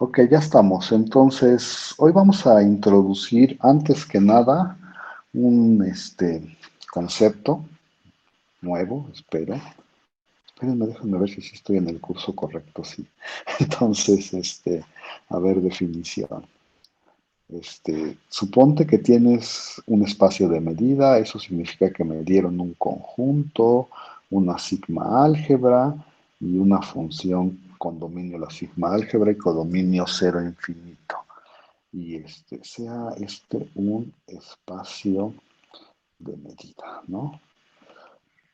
Ok, ya estamos. Entonces, hoy vamos a introducir, antes que nada, un concepto nuevo, espero. Espérenme, déjenme ver si sí estoy en el curso correcto, sí. Entonces, a ver, definición. Suponte que tienes un espacio de medida, eso significa que me dieron un conjunto, una sigma álgebra y una función con dominio la sigma álgebra y codominio cero infinito. Y sea un espacio de medida, ¿no?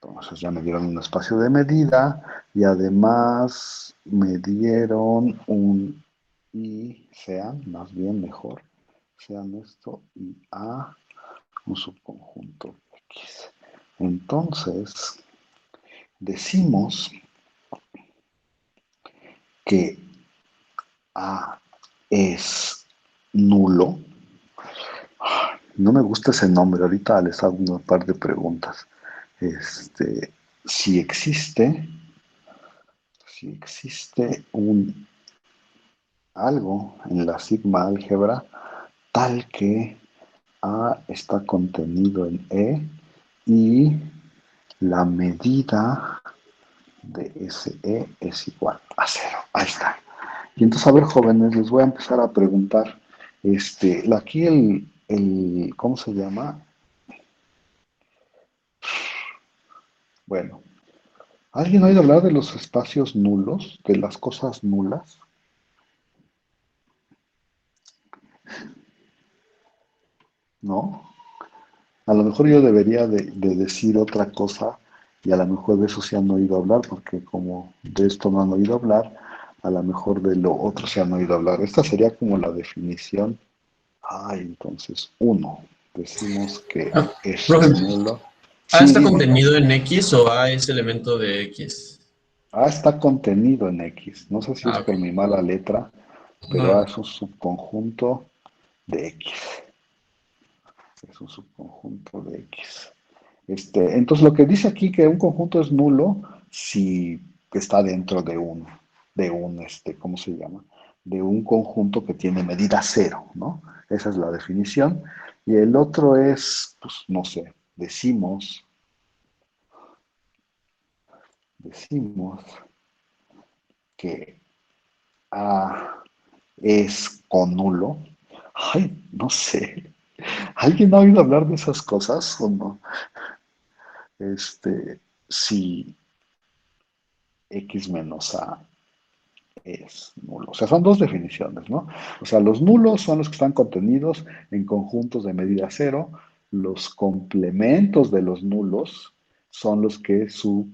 Entonces ya me dieron un espacio de medida y además me dieron un y sean, más bien mejor, sean esto y A, un subconjunto X. Entonces, decimos que A es nulo. No me gusta ese nombre, ahorita les hago un par de preguntas. Este, si existe, si existe un algo en la sigma álgebra tal que A está contenido en E y la medida de ese E es igual a cero. Ahí está. Y entonces, a ver, jóvenes, les voy a empezar a preguntar, aquí ¿cómo se llama? Bueno, ¿alguien ha oído hablar de los espacios nulos, de las cosas nulas? ¿No? A lo mejor yo debería de decir otra cosa y a lo mejor de eso se han oído hablar, porque como de esto no han oído hablar, a lo mejor de lo otro se han oído hablar. Esta sería como la definición. Entonces, uno, decimos que Ah, es profe, nulo. ¿A Sí, está dime. contenido en X o A es elemento de X? A está contenido en X. No sé si es Ah, ok. por mi mala letra, pero A No, es un subconjunto de X. Es un subconjunto de X. Entonces, lo que dice aquí que un conjunto es nulo si está dentro ¿cómo se llama? De un conjunto que tiene medida cero, ¿no? Esa es la definición. Y el otro es, pues, no sé, decimos que A es conulo. No sé. ¿Alguien ha oído hablar de esas cosas o no? Si X menos A es nulo. O sea, son dos definiciones, ¿no? O sea, los nulos son los que están contenidos en conjuntos de medida cero. Los complementos de los nulos son los que su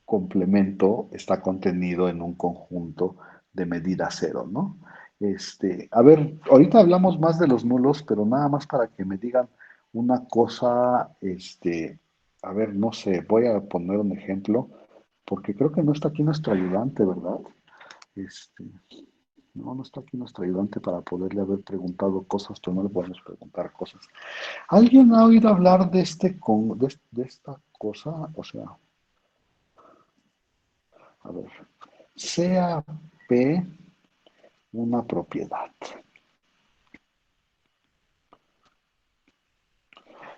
complemento está contenido en un conjunto de medida cero, ¿no? A ver, ahorita hablamos más de los nulos, pero nada más para que me digan una cosa, a ver, no sé, voy a poner un ejemplo, porque creo que no está aquí nuestro ayudante, ¿verdad? Este, no, no está aquí nuestro ayudante para poderle haber preguntado cosas, pero no le podemos preguntar cosas. ¿Alguien ha oído hablar de esta cosa? O sea, a ver, sea P una propiedad.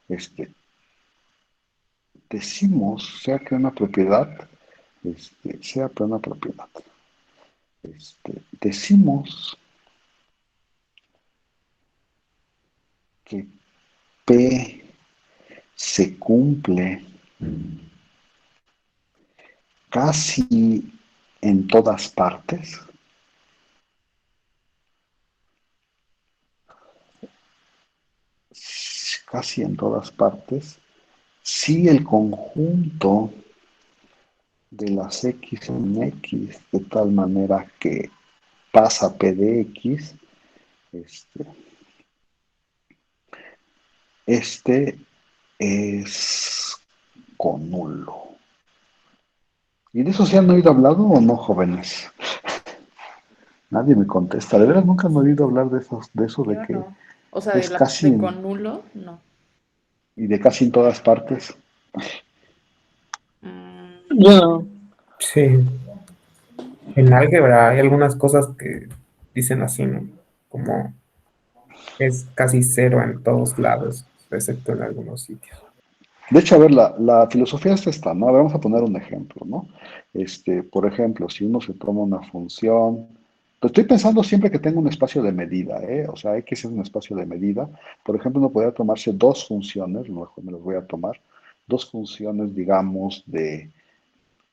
Este, decimos, sea que una propiedad, sea P una propiedad. Decimos que P se cumple casi en todas partes. Casi en todas partes, si el conjunto de las X en X, de tal manera que pasa P de X, este, este es conulo. ¿Y de eso se han oído hablado o no, jóvenes? Nadie me contesta. ¿De veras nunca han oído hablar de eso de Yo que no. O sea, es casi de con nulo, no. y de casi en todas partes? Mm, Bueno, sí, en álgebra hay algunas cosas que dicen así, ¿no? Como es casi cero en todos lados, excepto en algunos sitios. De hecho, a ver, la filosofía es esta, ¿no? A ver, vamos a poner un ejemplo, ¿no? Por ejemplo, si uno se toma una función, pues estoy pensando siempre que tengo un espacio de medida, ¿eh? O sea, X es un espacio de medida. Por ejemplo, uno podría tomarse dos funciones, a lo mejor me los voy a tomar, dos funciones, digamos, de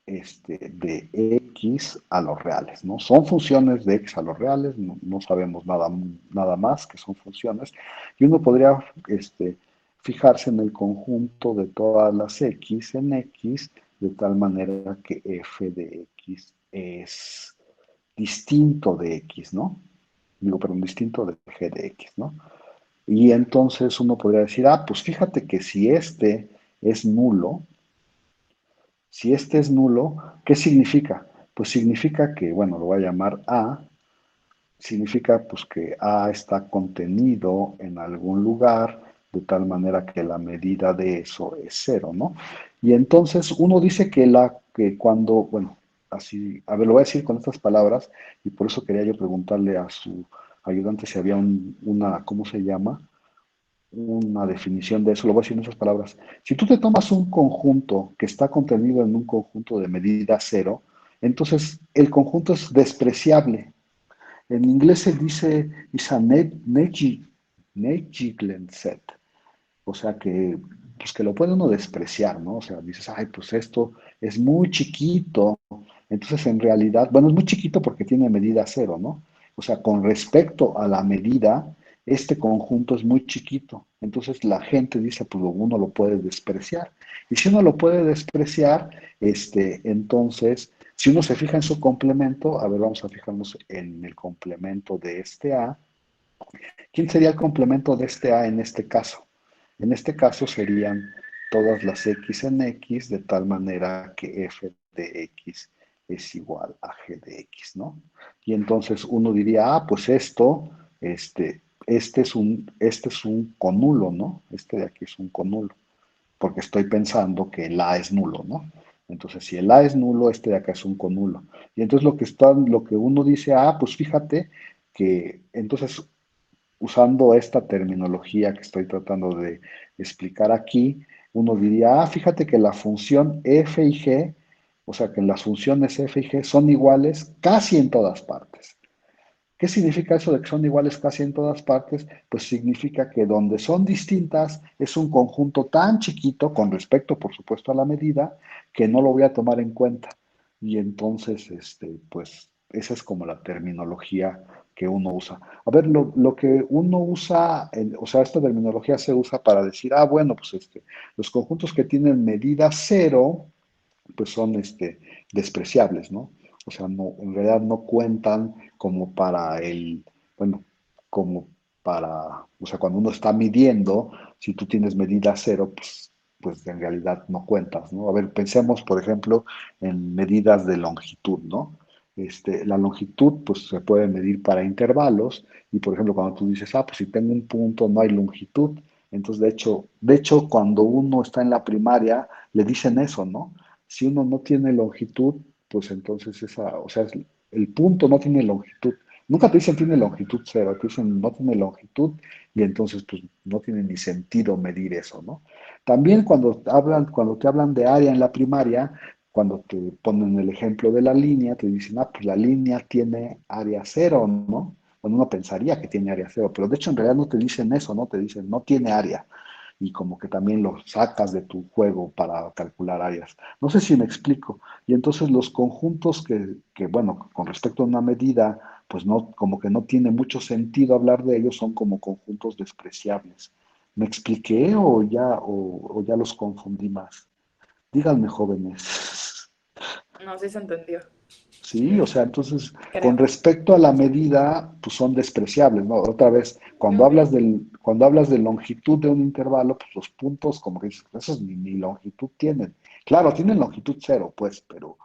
X a los reales, ¿no? Son funciones de X a los reales, no sabemos nada más que son funciones, y uno podría fijarse en el conjunto de todas las X en X, de tal manera que f de X es distinto de X, ¿no? Digo, perdón, distinto de g de X, ¿no? Y entonces uno podría decir, pues fíjate que si este es nulo, si este es nulo, ¿qué significa? Pues significa que, bueno, lo voy a llamar A, significa pues que A está contenido en algún lugar de tal manera que la medida de eso es cero, ¿no? Y entonces uno dice que cuando, bueno, así, a ver, lo voy a decir con estas palabras y por eso quería yo preguntarle a su ayudante si había una, ¿cómo se llama? Una definición de eso, lo voy a decir en esas palabras. Si tú te tomas un conjunto que está contenido en un conjunto de medida cero, entonces el conjunto es despreciable. En inglés se dice is a negligible set, o sea que, pues que lo puede uno despreciar, ¿no? O sea, dices, ay, pues esto es muy chiquito, entonces en realidad, bueno, es muy chiquito porque tiene medida cero, ¿no? O sea, con respecto a la medida, este conjunto es muy chiquito, entonces la gente dice, pues uno lo puede despreciar. Y si uno lo puede despreciar, entonces, si uno se fija en su complemento, a ver, vamos a fijarnos en el complemento de este A. ¿Quién sería el complemento de este A en este caso? En este caso serían todas las X en X de tal manera que f de X es igual a g de X, ¿no? Y entonces uno diría, pues esto, este es un conulo, ¿no? Este de aquí es un conulo, porque estoy pensando que el A es nulo, ¿no? Entonces, si el A es nulo, este de acá es un conulo. Y entonces lo que uno dice, pues fíjate que entonces usando esta terminología que estoy tratando de explicar aquí, uno diría, fíjate que la función f y g, o sea que las funciones f y g son iguales casi en todas partes. ¿Qué significa eso de que son iguales casi en todas partes? Pues significa que donde son distintas es un conjunto tan chiquito, con respecto, por supuesto, a la medida, que no lo voy a tomar en cuenta. Y entonces, pues, esa es como la terminología que uno usa. A ver, lo que uno usa, o sea, esta terminología se usa para decir, bueno, pues los conjuntos que tienen medida cero, pues son despreciables, ¿no? O sea, no, en realidad no cuentan como para bueno, como para, o sea, cuando uno está midiendo, si tú tienes medida cero, pues en realidad no cuentas, ¿no? A ver, pensemos, por ejemplo, en medidas de longitud, ¿no? La longitud, pues se puede medir para intervalos, y por ejemplo, cuando tú dices, pues si tengo un punto, no hay longitud, entonces de hecho, cuando uno está en la primaria, le dicen eso, ¿no? Si uno no tiene longitud, pues entonces o sea, el punto no tiene longitud. Nunca te dicen tiene longitud cero, te dicen no tiene longitud y entonces pues no tiene ni sentido medir eso, ¿no? También cuando te hablan de área en la primaria, cuando te ponen el ejemplo de la línea, te dicen, pues la línea tiene área cero, ¿no? Bueno, uno pensaría que tiene área cero, pero de hecho en realidad no te dicen eso, ¿no? Te dicen no tiene área y como que también lo sacas de tu juego para calcular áreas. No sé si me explico. Y entonces los conjuntos bueno, con respecto a una medida, pues no, como que no tiene mucho sentido hablar de ellos, son como conjuntos despreciables. ¿Me expliqué o ya los confundí más? Díganme, jóvenes. No, sí se entendió, Sí, o sea, entonces, con creo. respecto a la medida, pues son despreciables, ¿no? Otra vez, Ok. cuando hablas de longitud de un intervalo, pues los puntos, como que dices, esos ni longitud tienen. Claro, tienen longitud cero, pues, pero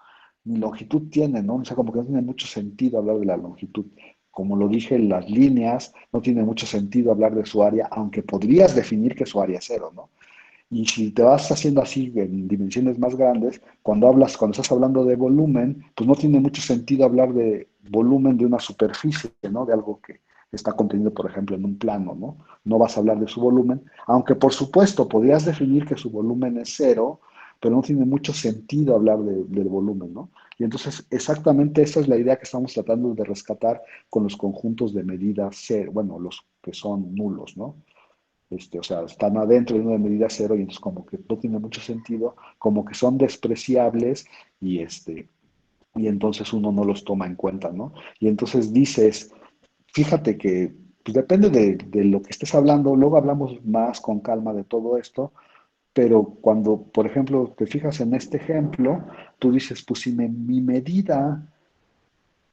ni longitud tienen, ¿no? O sea, como que no tiene mucho sentido hablar de la longitud. Como lo dije, las líneas no tiene mucho sentido hablar de su área, aunque podrías definir que su área es cero, ¿no? Y si te vas haciendo así en dimensiones más grandes, cuando estás hablando de volumen, pues no tiene mucho sentido hablar volumen de una superficie, ¿no? De algo que está contenido, por ejemplo, en un plano, ¿no? No vas a hablar de su volumen, aunque por supuesto podrías definir que su volumen es cero, pero no tiene mucho sentido hablar del volumen, ¿no? Y entonces exactamente esa es la idea que estamos tratando de rescatar con los conjuntos de medida cero, bueno, los que son nulos, ¿no? O sea, están adentro de una medida cero y entonces como que no tiene mucho sentido, como que son despreciables y, y entonces uno no los toma en cuenta, ¿no? Y entonces dices, fíjate que pues depende de lo que estés hablando, luego hablamos más con calma de todo esto, pero cuando, por ejemplo, te fijas en este ejemplo, tú dices, pues si mi medida,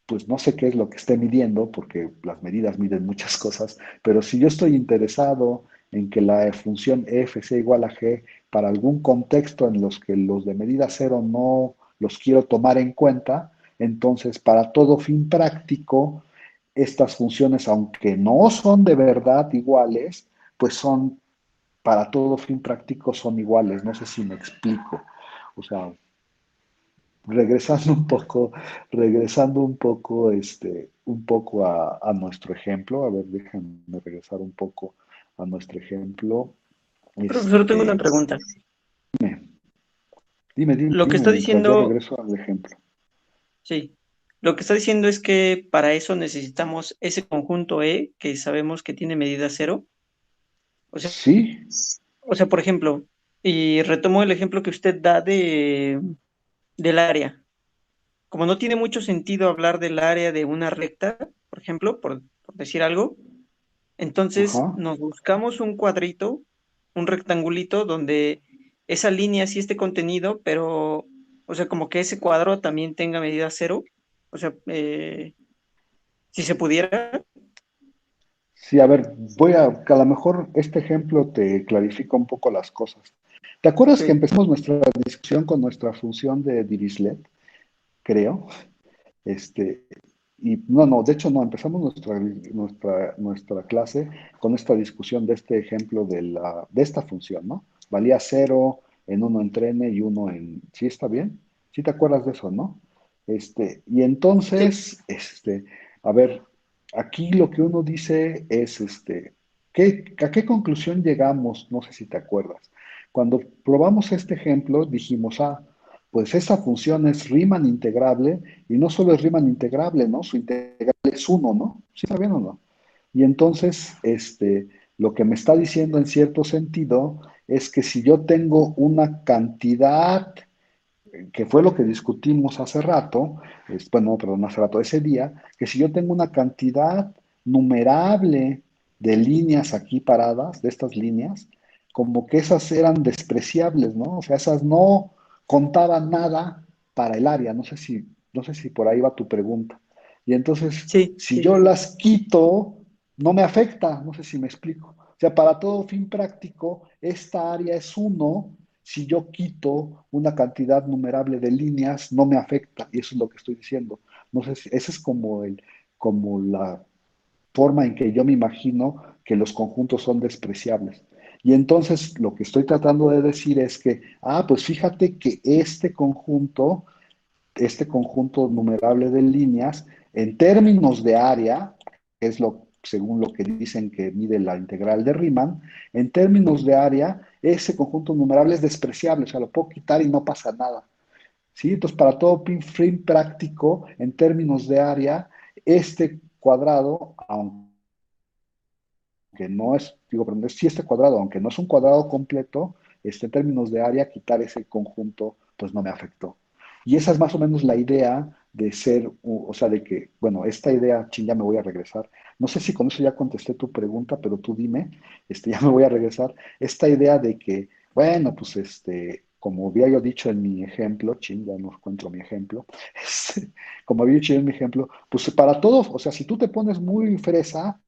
pues no sé qué es lo que esté midiendo, porque las medidas miden muchas cosas, pero si yo estoy interesado en que la función f sea igual a g para algún contexto en los que los de medida cero no los quiero tomar en cuenta, entonces para todo fin práctico, estas funciones, aunque no son de verdad iguales, pues son, para todo fin práctico son iguales. No sé si me explico. O sea, regresando un poco, un poco a nuestro ejemplo. A ver, déjenme regresar un poco a nuestro ejemplo. Profesor, tengo una Este, pregunta. Lo que dime, está mientras yo diciendo, regreso al ejemplo. sí, lo que está diciendo es que para eso necesitamos ese conjunto E que sabemos que tiene medida cero. O sea, Sí, por ejemplo, y retomo el ejemplo que usted da del área. Como no tiene mucho sentido hablar del área de una recta, por ejemplo, por decir algo, entonces ajá. nos buscamos un cuadrito, un rectangulito donde esa línea sí esté contenido, pero, o sea, como que ese cuadro también tenga medida cero. O sea, si se pudiera. Sí, a ver, a lo mejor este ejemplo te clarifica un poco las cosas. ¿Te acuerdas que Sí, empezamos nuestra discusión con nuestra función de Dirichlet? Creo. Este, y no, de hecho no, empezamos nuestra clase con esta discusión de este ejemplo de esta función, ¿no? Valía cero en uno en n y uno en... ¿Sí está bien? ¿Sí te acuerdas de eso, no? Y sí, entonces, a ver, aquí lo que uno dice es, ¿a qué conclusión llegamos? No sé si te acuerdas. Cuando probamos este ejemplo, dijimos, pues esa función es Riemann integrable y no solo es Riemann integrable, ¿no? Su integral es uno, ¿no? ¿Sí está bien o no? Y entonces, lo que me está diciendo en cierto sentido es que si yo tengo una cantidad, que fue lo que discutimos hace rato, bueno, perdón, hace rato, ese día, que si yo tengo una cantidad numerable de líneas aquí paradas, de estas líneas, como que esas eran despreciables, ¿no? O sea, esas no contaban nada para el área. No sé si por ahí va tu pregunta. Y entonces, sí, si sí, yo sí. las quito, no me afecta, no sé si me explico. O sea, para todo fin práctico, esta área es uno. Si yo quito una cantidad numerable de líneas, no me afecta. Y eso es lo que estoy diciendo. No sé si, esa es como la forma en que yo me imagino que los conjuntos son despreciables. Y entonces lo que estoy tratando de decir es que, pues fíjate que este conjunto numerable de líneas, en términos de área, que es según lo que dicen que mide la integral de Riemann, en términos de área, ese conjunto numerable es despreciable, o sea, lo puedo quitar y no pasa nada. ¿Sí? Entonces, para todo fin práctico, en términos de área, este cuadrado, aunque no es, digo, perdón, sí este cuadrado, aunque no es un cuadrado completo, en términos de área, quitar ese conjunto, pues no me afectó. Y esa es más o menos la idea de ser, o sea, de que, bueno, esta idea, ching, ya me voy a regresar. No sé si con eso ya contesté tu pregunta, pero tú dime, ya me voy a regresar. Esta idea de que, bueno, pues como había yo dicho en mi ejemplo, ching, ya no encuentro mi ejemplo, como había dicho en mi ejemplo, pues para todos, o sea, si tú te pones muy fresa,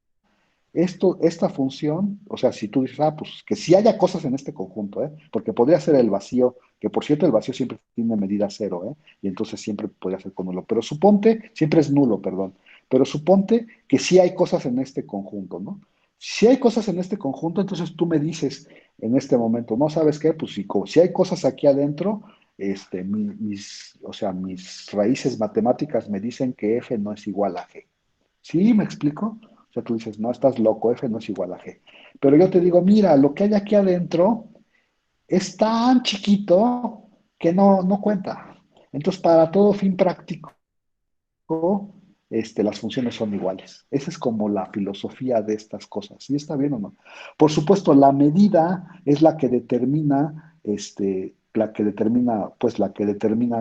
esta función, o sea, si tú dices, pues que sí haya cosas en este conjunto, ¿eh? Porque podría ser el vacío, que por cierto el vacío siempre tiene medida cero, ¿eh? Y entonces siempre podría ser con nulo. Pero suponte, siempre es nulo, perdón. Pero suponte que sí hay cosas en este conjunto, ¿no? Si hay cosas en este conjunto, entonces tú me dices en este momento, ¿no sabes qué? Pues si hay cosas aquí adentro, o sea, mis raíces matemáticas me dicen que F no es igual a G. ¿Sí? ¿Me explico? O sea, tú dices, no, estás loco, F no es igual a G. Pero yo te digo, mira, lo que hay aquí adentro es tan chiquito que no cuenta. Entonces, para todo fin práctico, las funciones son iguales. Esa es como la filosofía de estas cosas. ¿Sí está bien o no? Por supuesto, la medida es la que determina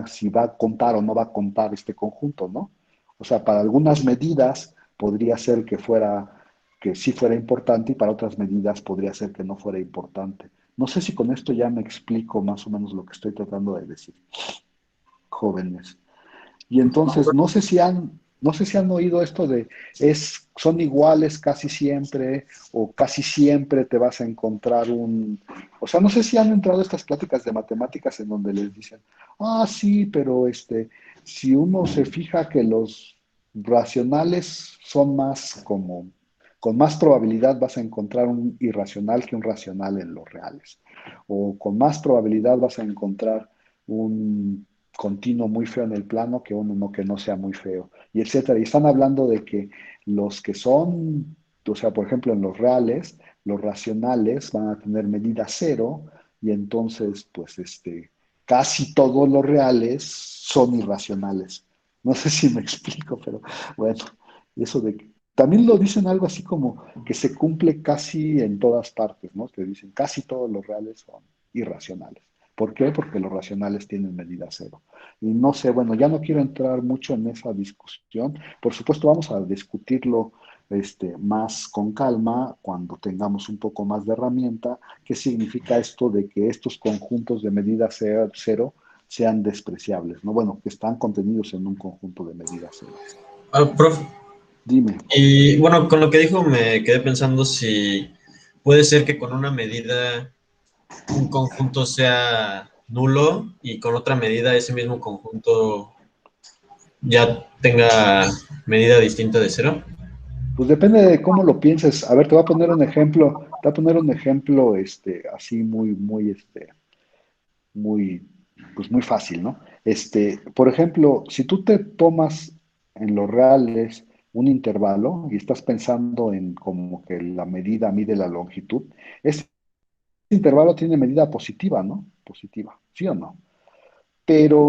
si va a contar o no va a contar este conjunto, ¿no? O sea, para algunas medidas podría ser que sí fuera importante y para otras medidas podría ser que no fuera importante. No sé si con esto ya me explico más o menos lo que estoy tratando de decir, jóvenes. Y entonces, no sé si han oído esto de son iguales casi siempre, o casi siempre te vas a encontrar o sea, no sé si han entrado estas pláticas de matemáticas en donde les dicen, sí, pero si uno se fija que los racionales son con más probabilidad vas a encontrar un irracional que un racional en los reales. O con más probabilidad vas a encontrar un continuo muy feo en el plano que uno que no sea muy feo, y etcétera. Y están hablando de que los que son, o sea, por ejemplo, en los reales, los racionales van a tener medida cero, y entonces, pues, casi todos los reales son irracionales. No sé si me explico, pero bueno, eso de que también lo dicen algo así como que se cumple casi en todas partes, ¿no? Te dicen casi todos los reales son irracionales. ¿Por qué? Porque los racionales tienen medida cero. Y no sé, bueno, ya no quiero entrar mucho en esa discusión. Por supuesto, vamos a discutirlo más con calma cuando tengamos un poco más de herramienta. ¿Qué significa esto de que estos conjuntos de medida cero sean despreciables? ¿No? Bueno, que están contenidos en un conjunto de medida cero. Prof, Dime. y bueno, con lo que dijo me quedé pensando si puede ser que con una medida un conjunto sea nulo y con otra medida ese mismo conjunto ya tenga medida distinta de cero. Pues depende de cómo lo pienses. A ver, te voy a poner un ejemplo, así muy, pues muy fácil, ¿no? Por ejemplo, si tú te tomas en los reales un intervalo y estás pensando en como que la medida mide la longitud, ese intervalo tiene medida positiva, ¿no? Positiva, ¿sí o no? Pero,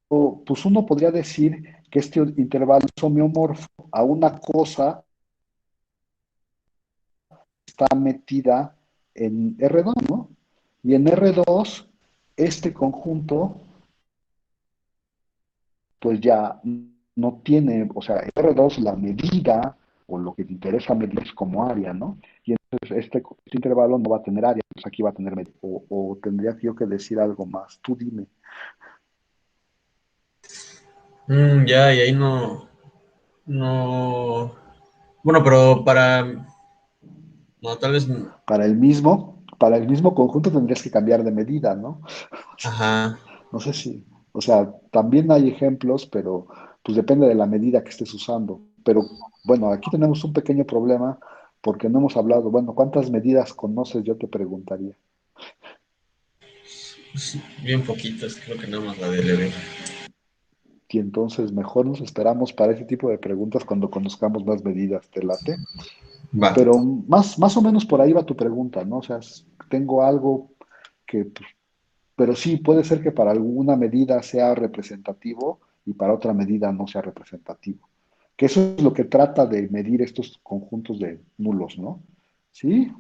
pues uno podría decir que este intervalo es homeomorfo a una cosa que está metida en R2, ¿no? Y en R2, este conjunto pues ya no tiene, o sea, R2 la medida o lo que te interesa medir es como área, ¿no? Y entonces este intervalo no va a tener área, pues aquí va a tener medida. O tendría yo que decir algo más. Tú dime. Ya, y ahí no, bueno, pero no, tal vez, Para el mismo conjunto tendrías que cambiar de medida, ¿no? ajá. No sé si, o sea, también hay ejemplos, pero pues depende de la medida que estés usando. Pero bueno, aquí tenemos un pequeño problema porque no hemos hablado. Bueno, ¿cuántas medidas conoces? Yo te preguntaría. Bien poquitas, creo que nada más la de leve. Y entonces mejor nos esperamos para ese tipo de preguntas cuando conozcamos más medidas. ¿Te late? Va. Pero más o menos por ahí va tu pregunta, ¿no? O sea, tengo algo que, pues, pero sí, puede ser que para alguna medida sea representativo y para otra medida no sea representativo. Que eso es lo que trata de medir estos conjuntos de nulos, ¿no? ¿Sí?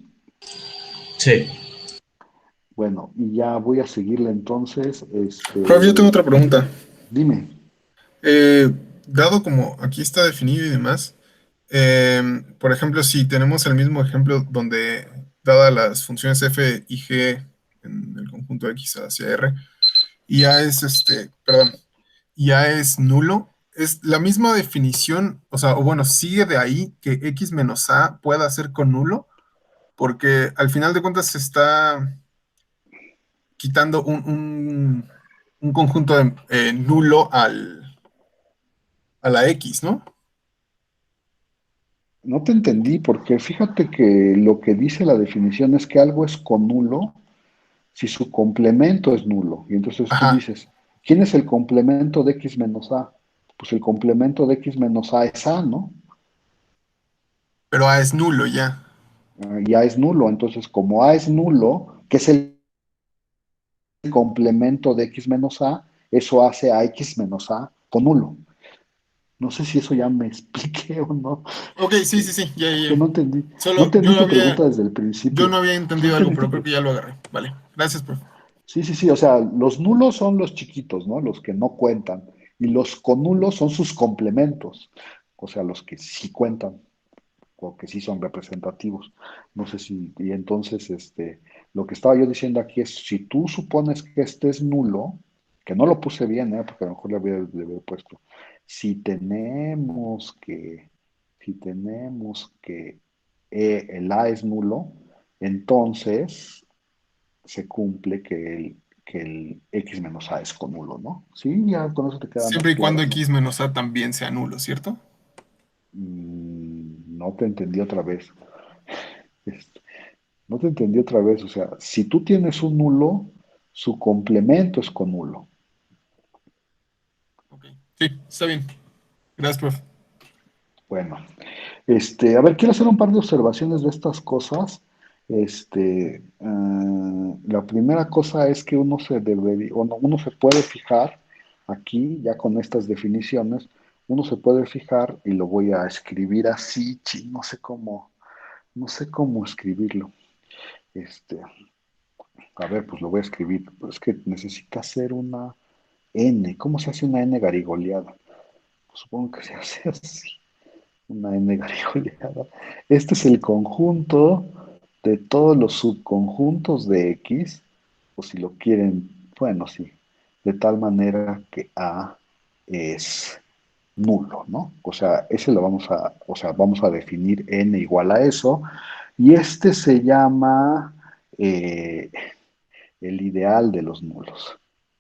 Sí. Bueno, y ya voy a seguirle entonces. Prof, yo tengo otra pregunta. Dime. Eh, Dado como aquí está definido y demás, por ejemplo, si tenemos el mismo ejemplo donde, dadas las funciones f y g en el conjunto x hacia r, y a es perdón, y a es nulo, es la misma definición, o sea, o bueno, sigue de ahí que x menos a pueda ser con nulo, porque al final de cuentas se está quitando un conjunto de, nulo a la X, ¿no? No te entendí porque fíjate que lo que dice la definición es que algo es conulo si su complemento es nulo. Y entonces tú Ajá, dices, ¿quién es el complemento de x menos a? Pues el complemento de x menos a es a, ¿no? pero A es nulo ya. Y a es nulo. Entonces, como a es nulo, que es el complemento de x menos a, eso hace a x menos a con nulo. No sé si eso ya me expliqué o no. Ok, sí, sí, sí, ya, ya, Que ya. no entendí. No Solo entendí tu pregunta desde el yo no principio. había No entendido algo, entendí pero tu creo que pregunta. ya lo agarré. Vale, gracias, profe. Sí, sí, sí. O sea, los nulos son los chiquitos, ¿no? Los que no cuentan. Y los conulos son sus complementos. O sea, los que sí cuentan o que sí son representativos. No sé si. Y entonces, lo que estaba yo diciendo aquí es: si tú supones que este es nulo, que no lo puse bien, ¿eh? Porque a lo mejor le había puesto. Si tenemos que. Si tenemos que el A es nulo, entonces se cumple que el x menos a es con nulo, ¿no? Sí, ya con eso te queda más Siempre y claro, cuando ¿no? x menos a también sea nulo, ¿cierto? No te entendí otra vez. Este, no te entendí otra vez. O sea, si tú tienes un nulo, su complemento es con nulo. Ok, sí, está bien. Gracias, profe. Bueno, a ver, quiero hacer un par de observaciones de estas cosas. La primera cosa es que uno se debería, o no, uno se puede fijar aquí, ya con estas definiciones, uno se puede fijar y lo voy a escribir así, no sé cómo escribirlo. Este, a ver, pues lo voy a escribir, pero es que necesita hacer una N. ¿Cómo se hace una N garigoleada? Pues supongo que se hace así. Una N garigoleada. Este es el conjunto de todos los subconjuntos de X, o si lo quieren, bueno, sí, de tal manera que A es nulo, ¿no? O sea, ese lo vamos a definir N igual a eso, y este se llama el ideal de los nulos.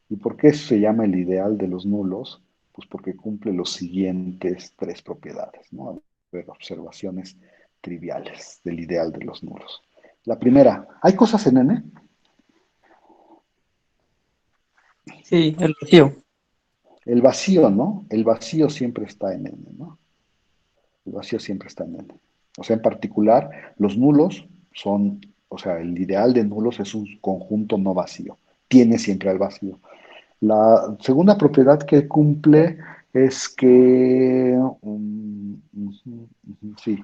¿Y por qué se llama el ideal de los nulos? Pues porque cumple los siguientes tres propiedades, ¿no? A ver, observaciones triviales del ideal de los nulos. La primera, ¿hay cosas en N? Sí, el vacío. El vacío, ¿no? El vacío siempre está en N, ¿no? El vacío siempre está en N. O sea, en particular, los nulos son, o sea, el ideal de nulos es un conjunto no vacío. Tiene siempre al vacío. La segunda propiedad que cumple es que, sí,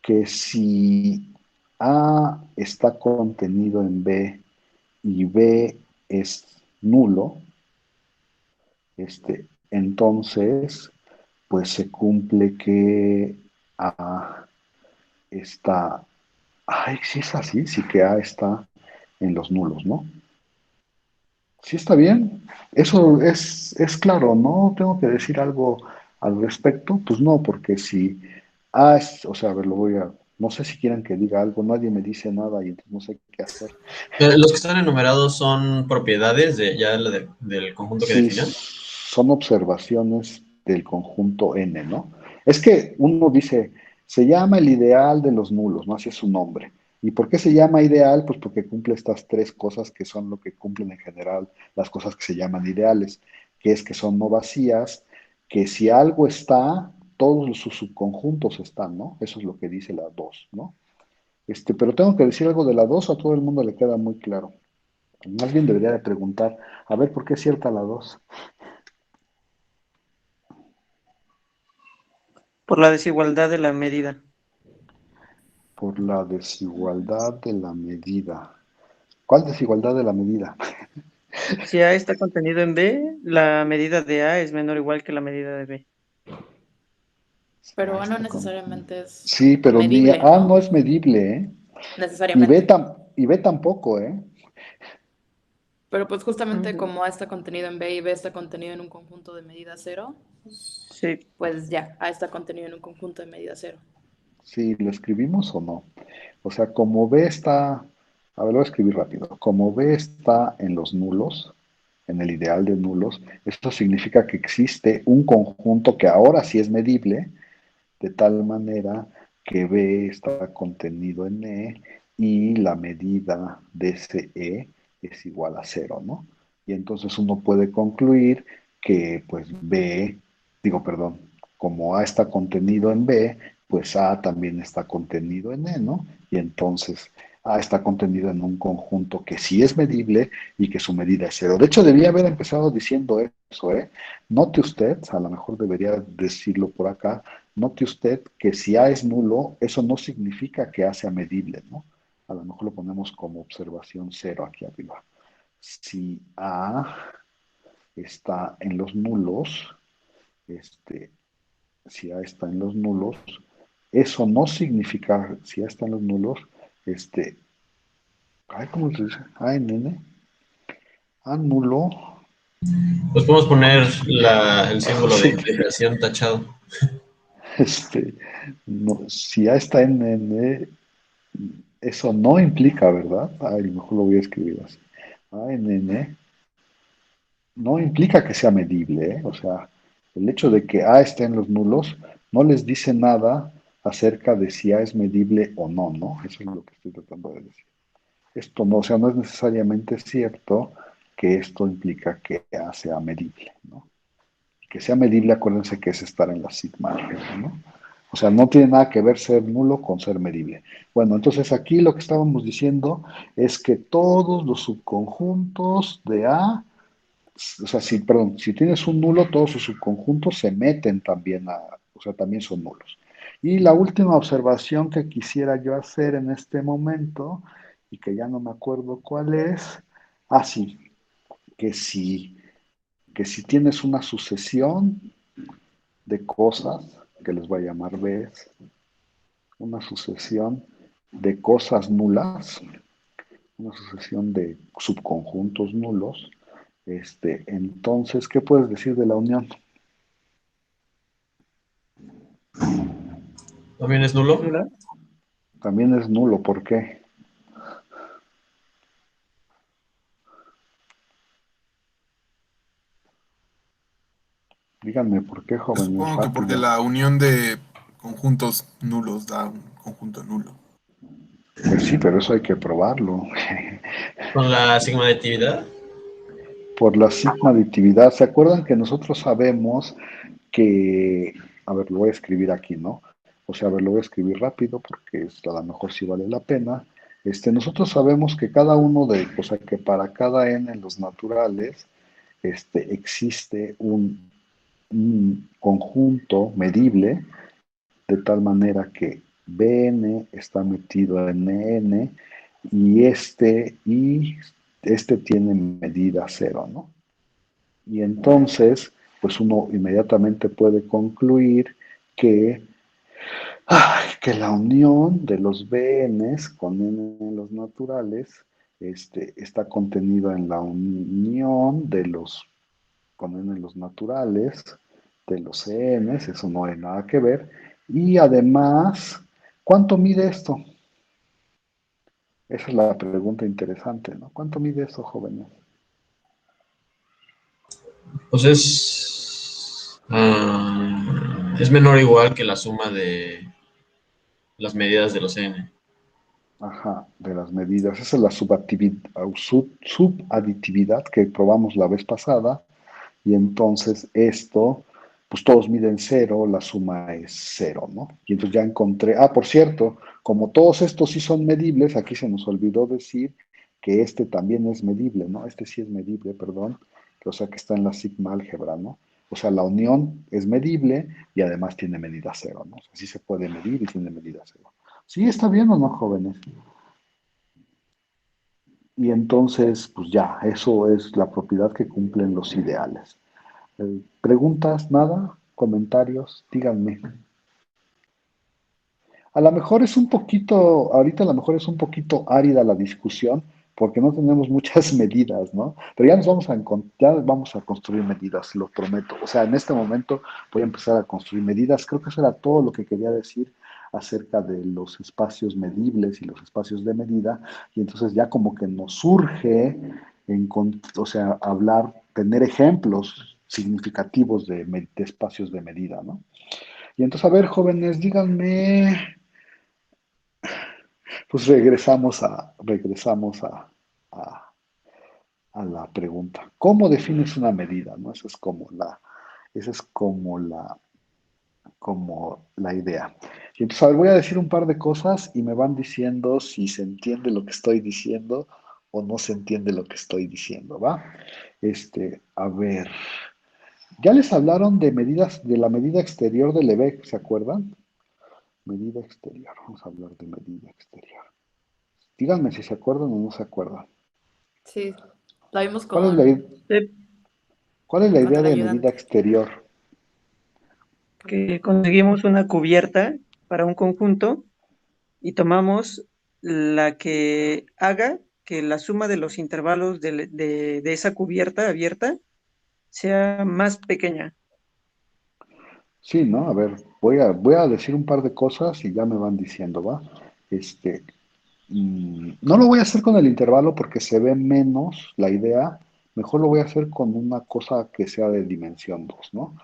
que si A está contenido en B y B es nulo, entonces, pues se cumple que A está, ay, sí es así, sí que A está en los nulos, ¿no? Sí, está bien. Eso es claro, ¿no? Tengo que decir algo al respecto. Pues no, porque si, o sea, a ver, no sé si quieren que diga algo, nadie me dice nada y entonces no sé qué hacer. Los que están enumerados son propiedades de ya del conjunto que Sí, definió. son observaciones del conjunto N, ¿no? Es que uno dice, se llama el ideal de los nulos, ¿no? Así es su nombre. ¿Y por qué se llama ideal? Pues porque cumple estas tres cosas que son lo que cumplen en general las cosas que se llaman ideales, que es que son no vacías, que si algo está, todos sus subconjuntos están, ¿no? Eso es lo que dice la 2, ¿no? Pero tengo que decir algo de la 2, a todo el mundo le queda muy claro. Más bien debería de preguntar, a ver, ¿por qué es cierta la 2? Por la desigualdad de la medida. Por la desigualdad de la medida. ¿Cuál desigualdad de la medida? Si A está contenido en B, la medida de A es menor o igual que la medida de B. Pero Ah, A no necesariamente es sí, pero ni medible, A no ¿no? es medible, ¿eh? Y B, Necesariamente. y B tampoco, ¿eh? Pero pues justamente Ujú. como A está contenido en B y B está contenido en un conjunto de medida cero, Sí, pues ya, A está contenido en un conjunto de medida cero. Sí, ¿lo escribimos o no? O sea, como B está, a ver, lo voy a escribir rápido. Como B está en los nulos, en el ideal de nulos, esto significa que existe un conjunto que ahora sí es medible, de tal manera que B está contenido en E y la medida de ese E es igual a cero, ¿no? Y entonces uno puede concluir que pues como A está contenido en B, pues A también está contenido en E, ¿no? Y entonces A está contenido en un conjunto que sí es medible y que su medida es cero. De hecho, debía haber empezado diciendo eso, ¿eh? Note usted, a lo mejor debería decirlo por acá, note usted que si A es nulo, eso no significa que A sea medible, ¿no? A lo mejor lo ponemos como observación cero aquí arriba. Si A está en los nulos, este, si A está en los nulos, eso no significa, si A está en los nulos, ¿cómo se dice? A en N, A nulo, Pues podemos poner el símbolo de sí, integración tachado. este, no, si A está en N, eso no implica, ¿verdad? Ay, mejor lo voy a escribir así. A en N no implica que sea medible, ¿eh? O sea, el hecho de que A esté en los nulos no les dice nada acerca de si A es medible o no, ¿no? Eso es lo que estoy tratando de decir. Esto no, o sea, no es necesariamente cierto que esto implica que A sea medible, ¿no? Que sea medible, acuérdense que es estar en la sigma álgebra, ¿no? O sea, no tiene nada que ver ser nulo con ser medible. Bueno, entonces aquí lo que estábamos diciendo es que todos los subconjuntos de A, o sea, si tienes un nulo, todos sus subconjuntos se meten también o sea, también son nulos. Y la última observación que quisiera yo hacer en este momento, y que ya no me acuerdo cuál es, sí, que si, que si tienes una sucesión de cosas, que les voy a llamar Bs, una sucesión de cosas nulas, una sucesión de subconjuntos nulos, entonces, ¿qué puedes decir de la unión? ¿También es nulo? ¿Nula? También es nulo, ¿por qué? Díganme por qué, Yo jóvenes, supongo que porque rápido. la unión de conjuntos nulos da un conjunto nulo. Pues sí, pero eso hay que probarlo. ¿Con la sigma aditividad? Por la sigma aditividad, ¿se acuerdan que nosotros sabemos que, a ver, lo voy a escribir aquí, ¿no? O sea, a ver, lo voy a escribir rápido porque a lo mejor sí vale la pena. Nosotros sabemos que cada uno o sea, que para cada n en los naturales, existe un conjunto medible de tal manera que Bn está metido en N y este tiene medida cero, ¿no? Y entonces, pues uno inmediatamente puede concluir que, que la unión de los BNs con N en los naturales está contenida en la unión de los con N en los naturales de los CNs, eso no hay nada que ver. Y además, ¿cuánto mide esto? Esa es la pregunta interesante, ¿no? ¿Cuánto mide esto, jóvenes? Pues es menor o igual que la suma de las medidas de los n. Ajá, de las medidas. Esa es la subaditividad que probamos la vez pasada. Y entonces esto, pues todos miden cero, la suma es cero, ¿no? Y entonces ya encontré, por cierto, como todos estos sí son medibles, aquí se nos olvidó decir que este también es medible, ¿no? Este sí es medible, perdón, o sea que está en la sigma álgebra, ¿no? O sea, la unión es medible y además tiene medida cero, ¿no? O sea, sí se puede medir y tiene medida cero. ¿Sí está bien o no, jóvenes? Y entonces, pues ya, eso es la propiedad que cumplen los ideales. ¿Preguntas? ¿Nada? ¿Comentarios? Díganme. A lo mejor es un poquito, ahorita a lo mejor es un poquito árida la discusión porque no tenemos muchas medidas, ¿no? Pero ya vamos a construir medidas, lo prometo. O sea, en este momento voy a empezar a construir medidas. Creo que eso era todo lo que quería decir acerca de los espacios medibles y los espacios de medida. Y entonces ya como que nos surge, o sea, tener ejemplos significativos de espacios de medida, ¿no? Y entonces, a ver, jóvenes, díganme, pues regresamos a a la pregunta. ¿Cómo defines una medida? ¿No? Esa es como la idea. Y entonces, a ver, voy a decir un par de cosas y me van diciendo si se entiende lo que estoy diciendo o no se entiende lo que estoy diciendo, ¿va? A ver, ya les hablaron de medidas, de la medida exterior del EBEC, ¿se acuerdan? Medida exterior, vamos a hablar de medida exterior. Díganme si se acuerdan o no se acuerdan. Sí, la vimos ¿Cuál es la, Eh, cuál es la con idea el de medida ayudante. exterior? que conseguimos una cubierta para un conjunto y tomamos la que haga que la suma de los intervalos de esa cubierta abierta sea más pequeña. Sí, ¿no? A ver, voy a decir un par de cosas y ya me van diciendo, ¿va? Este, no lo voy a hacer con el intervalo porque se ve menos la idea. Mejor lo voy a hacer con una cosa que sea de dimensión 2, ¿no?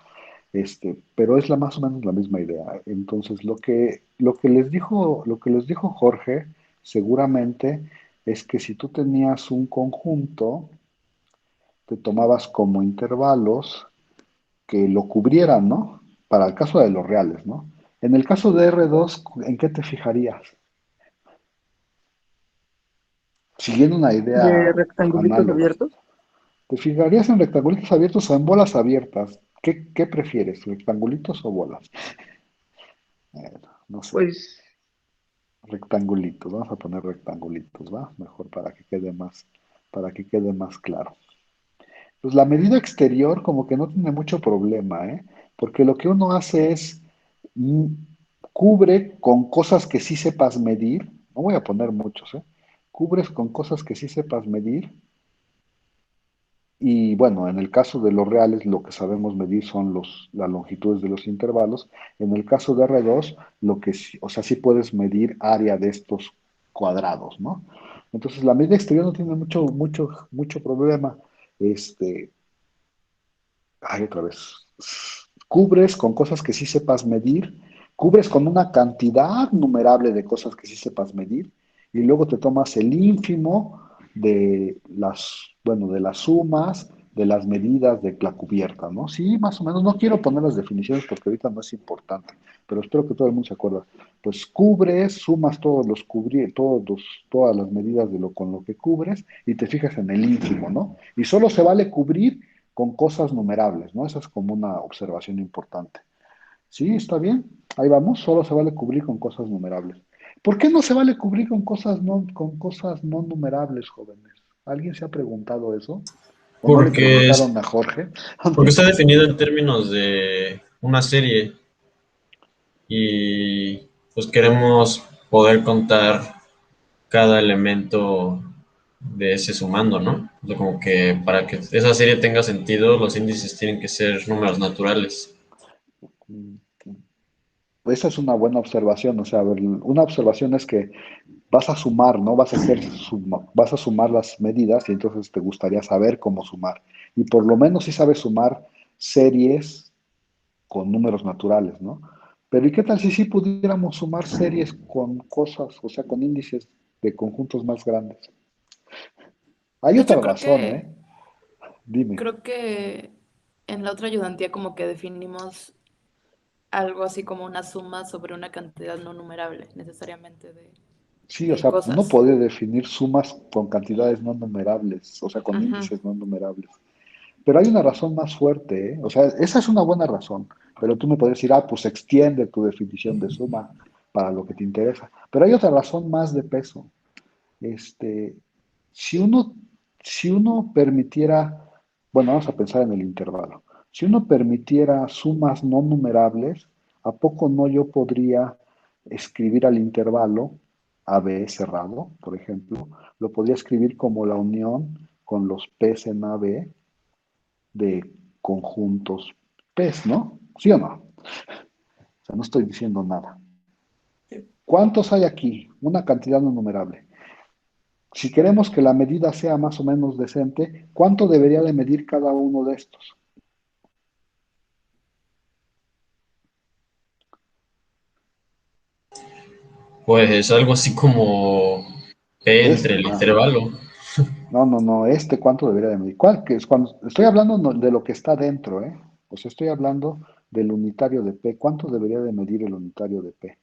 Pero es más o menos la misma idea. Entonces, lo que les dijo Jorge, seguramente, es que si tú tenías un conjunto, te tomabas como intervalos que lo cubrieran, ¿no? Para el caso de los reales, ¿no? En el caso de R2, ¿en qué te fijarías? Siguiendo una De idea rectangulitos análoga. abiertos, ¿Te fijarías en rectangulitos abiertos o en bolas abiertas? ¿Qué prefieres, rectangulitos o bolas? No sé, pues rectangulitos. Vamos a poner rectangulitos, ¿va? Mejor para que quede más claro. Pues la medida exterior como que no tiene mucho problema, ¿eh? Porque lo que uno hace es mm, cubre con cosas que sí sepas medir. No voy a poner muchos, ¿eh? Cubres con cosas que sí sepas medir. Y bueno, en el caso de los reales, lo que sabemos medir son las longitudes de los intervalos. En el caso de R2, o sea, sí puedes medir área de estos cuadrados, ¿no? Entonces, la medida exterior no tiene mucho, mucho, mucho problema. Este, otra vez. Cubres con cosas que sí sepas medir, cubres con una cantidad numerable de cosas que sí sepas medir, y luego te tomas el ínfimo de las sumas, de las medidas de la cubierta, ¿no? Sí, más o menos. No quiero poner las definiciones porque ahorita no es importante, pero espero que todo el mundo se acuerde. Pues cubres, sumas todas las medidas con lo que cubres y te fijas en el ínfimo, ¿no? Y solo se vale cubrir con cosas numerables, ¿no? Esa es como una observación importante. Sí, está bien. Ahí vamos, solo se vale cubrir con cosas numerables. ¿Por qué no se vale cubrir con cosas no numerables, jóvenes? ¿Alguien se ha preguntado eso? ¿O no le Porque, preguntaron a Jorge? porque está definido en términos de una serie y pues queremos poder contar cada elemento de ese sumando, ¿no? O sea, como que para que esa serie tenga sentido, los índices tienen que ser números naturales. Esa es una buena observación. O sea, a ver, una observación es que vas a sumar, ¿no? Vas a sumar las medidas y entonces te gustaría saber cómo sumar. Y por lo menos si sabes sumar series con números naturales, ¿no? Pero ¿y qué tal si sí pudiéramos sumar series con cosas, o sea, con índices de conjuntos más grandes? Hay De hecho, otra creo razón, ¿eh? que, Dime. creo que en la otra ayudantía como que definimos algo así como una suma sobre una cantidad no numerable, necesariamente Sí, o de sea, uno cosas. puede definir sumas con cantidades no numerables, o sea, con Ajá. índices no numerables. Pero hay una razón más fuerte, ¿eh? O sea, esa es una buena razón, pero tú me puedes decir, pues extiende tu definición de suma para lo que te interesa. Pero hay otra razón más de peso. Este, si uno, si uno permitiera, bueno, vamos a pensar en el intervalo. Si uno permitiera sumas no numerables, ¿a poco no yo podría escribir al intervalo AB cerrado, por ejemplo? Lo podría escribir como la unión con los P's en AB de conjuntos P's, ¿no? ¿Sí o no? O sea, no estoy diciendo nada. ¿Cuántos hay aquí? Una cantidad no numerable. Si queremos que la medida sea más o menos decente, ¿cuánto debería de medir cada uno de estos? Pues algo así como P Es, entre el intervalo. No, ¿cuánto debería de medir? ¿Cuál? Que es cuando estoy hablando de lo que está dentro, ¿eh? O sea, estoy hablando del unitario de P. ¿Cuánto debería de medir el unitario de P?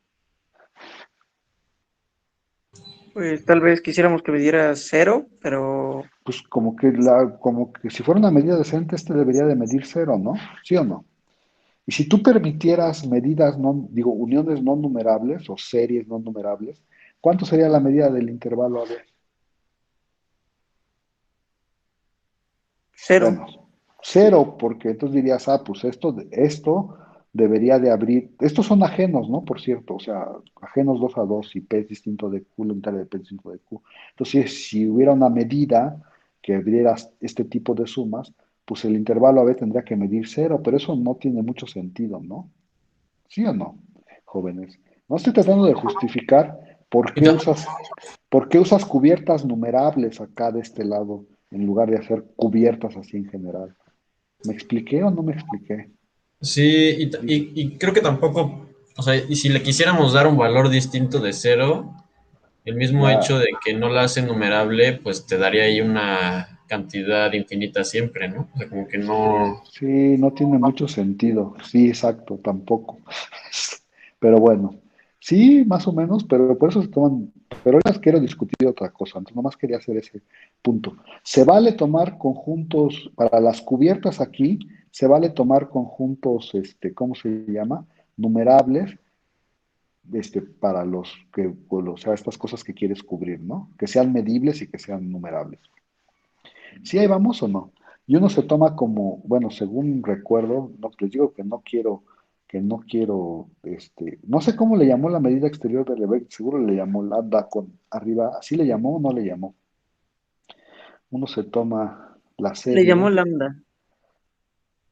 Pues tal vez quisiéramos que me diera 0, pero Pues como que si fuera una medida decente, este debería de medir cero, ¿no? ¿Sí o no? Y si tú permitieras medidas, no, digo, uniones no numerables o series no numerables, ¿cuánto sería la medida del intervalo A B? 0. Bueno, cero, porque entonces dirías, pues esto debería de abrir, estos son ajenos, ¿no? Por cierto, o sea, ajenos 2 a 2 y P es distinto de Q, la unitaria de P es distinto de Q. Entonces, si hubiera una medida que abriera este tipo de sumas, pues el intervalo A B tendría que medir cero, pero eso no tiene mucho sentido, ¿no? ¿Sí o no, jóvenes? No estoy tratando de justificar por Y qué por qué usas cubiertas numerables acá de este lado en lugar de hacer cubiertas así en general. ¿Me expliqué o no me expliqué? sí, Digo, y creo que tampoco, o sea, y si le quisiéramos dar un valor distinto de cero, el mismo hecho la, de que no la hace numerable, pues te daría ahí una cantidad infinita siempre, ¿no? O sea, como que no. sí, no tiene mucho sentido. Sí, exacto, tampoco. Pero bueno, sí, más o menos, pero por eso se toman. Pero ahora quiero discutir otra cosa, entonces nomás quería hacer ese punto. Se vale tomar conjuntos, para las cubiertas aquí, se vale tomar conjuntos, ¿cómo se llama? Numerables, para o sea, estas cosas que quieres cubrir, ¿no? Que sean medibles y que sean numerables. ¿Sí ahí vamos o no? Y uno se toma como, bueno, según recuerdo, no, les digo que no quiero, no sé cómo le llamó la medida exterior de Lebesgue, seguro le llamó lambda con arriba, ¿así le llamó o no le llamó? Uno se toma la Le llamó serie, lambda.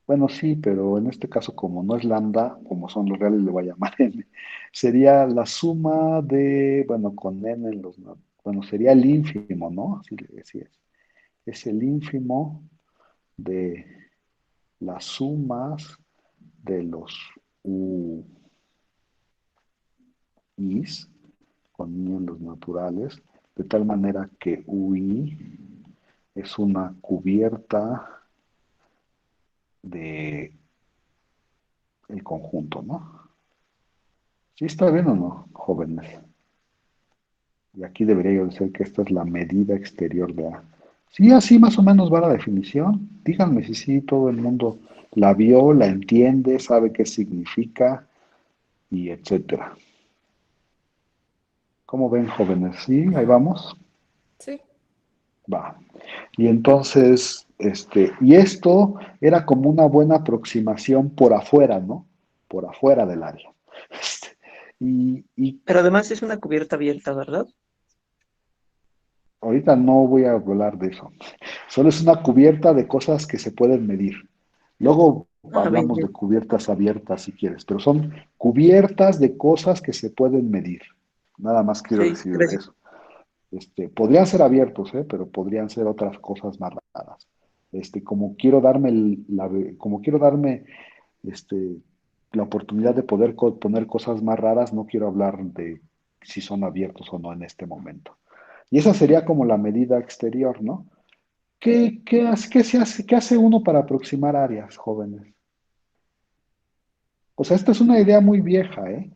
bueno, sí, pero en este caso como no es lambda, como son los reales, le voy a llamar n, sería la suma de, bueno, con n en los, bueno, sería el ínfimo, ¿no? Así le decías. Es el ínfimo de las sumas de los UIs con i en los naturales, de tal manera que UI es una cubierta de el conjunto, ¿no? ¿Sí está bien o no, jóvenes? Y aquí debería yo decir que esta es la medida exterior de A. Sí, así más o menos va la definición. Díganme si sí todo el mundo la vio, la entiende, sabe qué significa y etcétera. ¿Cómo ven, jóvenes? ¿Sí? Ahí vamos. Sí. Va. Y entonces, y esto era como una buena aproximación por afuera, ¿no? Por afuera del área. Este, y Pero además es una cubierta abierta, ¿verdad? ahorita no voy a hablar de eso. Solo es una cubierta de cosas que se pueden medir. Luego Ah, bien, hablamos de bien. cubiertas abiertas si quieres, pero son cubiertas de cosas que se pueden medir. Nada más quiero Sí, decir gracias. eso. Podrían ser abiertos, ¿eh? Pero podrían ser otras cosas más raras. Como quiero darme, como quiero darme este, la oportunidad de poder poner cosas más raras, no quiero hablar de si son abiertos o no en este momento. Y esa sería como la medida exterior, ¿no? ¿Qué hace uno para aproximar áreas, jóvenes? O sea, esta es una idea muy vieja, ¿eh?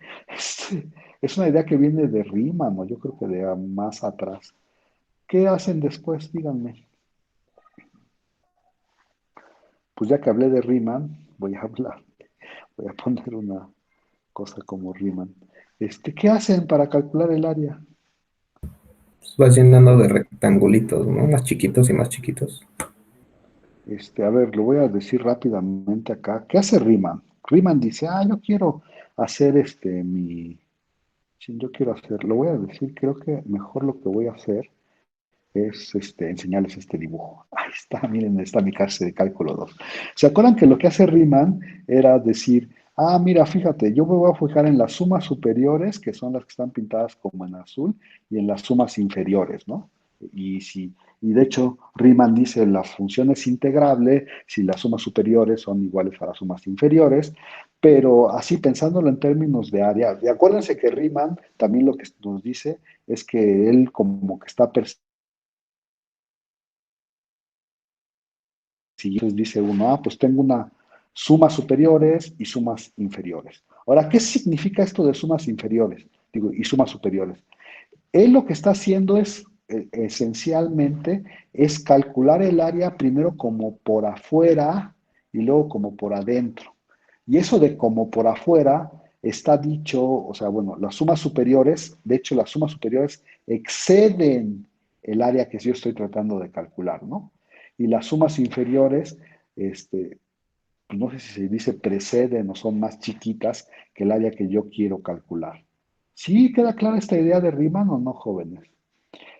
Es una idea que viene de Riemann, ¿no? Yo creo que de más atrás. ¿Qué hacen después? Díganme. Pues ya que hablé de Riemann, voy a poner una cosa como Riemann. ¿Qué hacen para calcular el área? Pues vas llenando de rectangulitos, ¿no? Más chiquitos y más chiquitos. A ver, lo voy a decir rápidamente acá. ¿Qué hace Riemann? Riemann dice, yo quiero hacer sí, yo quiero hacer, lo voy a decir, creo que mejor lo que voy a hacer es enseñarles este dibujo. Ahí está, miren, está mi clase de cálculo 2. ¿Se acuerdan que lo que hace Riemann era decir, mira, fíjate, yo me voy a fijar en las sumas superiores, que son las que están pintadas como en azul, y en las sumas inferiores, ¿no? Y si, y de hecho, Riemann dice la función es integrable si las sumas superiores son iguales a las sumas inferiores, pero así pensándolo en términos de área, y acuérdense que Riemann también lo que nos dice es que él como que está Entonces dice uno, pues tengo una sumas superiores y sumas inferiores. Ahora, ¿qué significa esto de sumas inferiores? Digo, y sumas superiores. Él lo que está haciendo es, esencialmente, es calcular el área primero como por afuera y luego como por adentro. Y eso de como por afuera está dicho, o sea, bueno, las sumas superiores, de hecho, las sumas superiores exceden el área que yo estoy tratando de calcular, ¿no? Y las sumas inferiores, pues no sé si se dice preceden o son más chiquitas que el área que yo quiero calcular. ¿Sí queda clara esta idea de Riemann o no, jóvenes?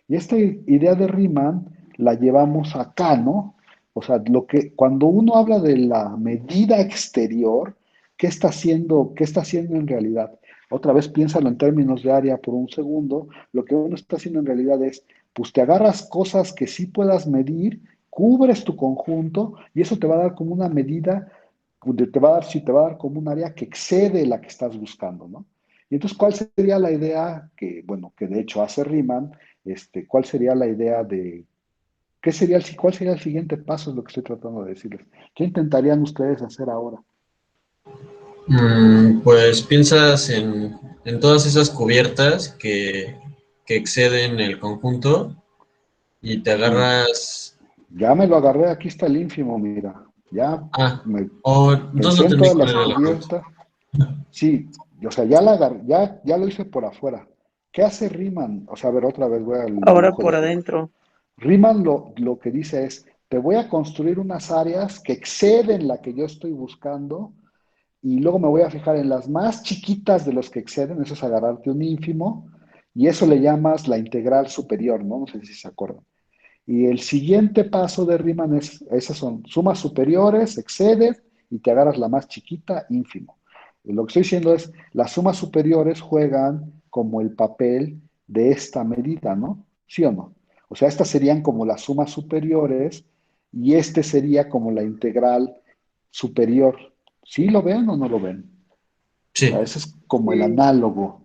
Y esta idea de Riemann la llevamos acá, ¿no? O sea, cuando uno habla de la medida exterior, qué está haciendo en realidad? Otra vez piénsalo en términos de área por un segundo. Lo que uno está haciendo en realidad es, pues te agarras cosas que sí puedas medir, cubres tu conjunto y eso te va a dar como una medida, te va a dar como un área que excede la que estás buscando, ¿no? Y entonces, ¿cuál sería la idea que, bueno, que de hecho hace Riemann? ¿Cuál sería la idea de, cuál sería el siguiente paso? Es lo que estoy tratando de decirles. ¿Qué intentarían ustedes hacer ahora? Pues piensas en todas esas cubiertas que exceden el conjunto y te Sí, agarras. ya me lo agarré, aquí está el ínfimo, mira. Ya Ah, me o pensé entonces no en entendí todas cuál las era la pregunta. cubiertas. Sí, o sea, ya la agarré, ya lo hice por afuera. ¿Qué hace Riemann? O sea, a ver, otra vez voy al Ahora dibujo de por arriba. adentro. Riemann lo que dice es, te voy a construir unas áreas que exceden la que yo estoy buscando y luego me voy a fijar en las más chiquitas de los que exceden, eso es agarrarte un ínfimo, y eso le llamas la integral superior, ¿no? No sé si se acuerdan. Y el siguiente paso de Riemann esas son sumas superiores, excedes, y te agarras la más chiquita, ínfimo. Y lo que estoy diciendo es, las sumas superiores juegan como el papel de esta medida, ¿no? ¿Sí o no? O sea, estas serían como las sumas superiores y este sería como la integral superior. ¿Sí lo ven o no lo ven? O sea, Sí, ese es como el Sí, análogo.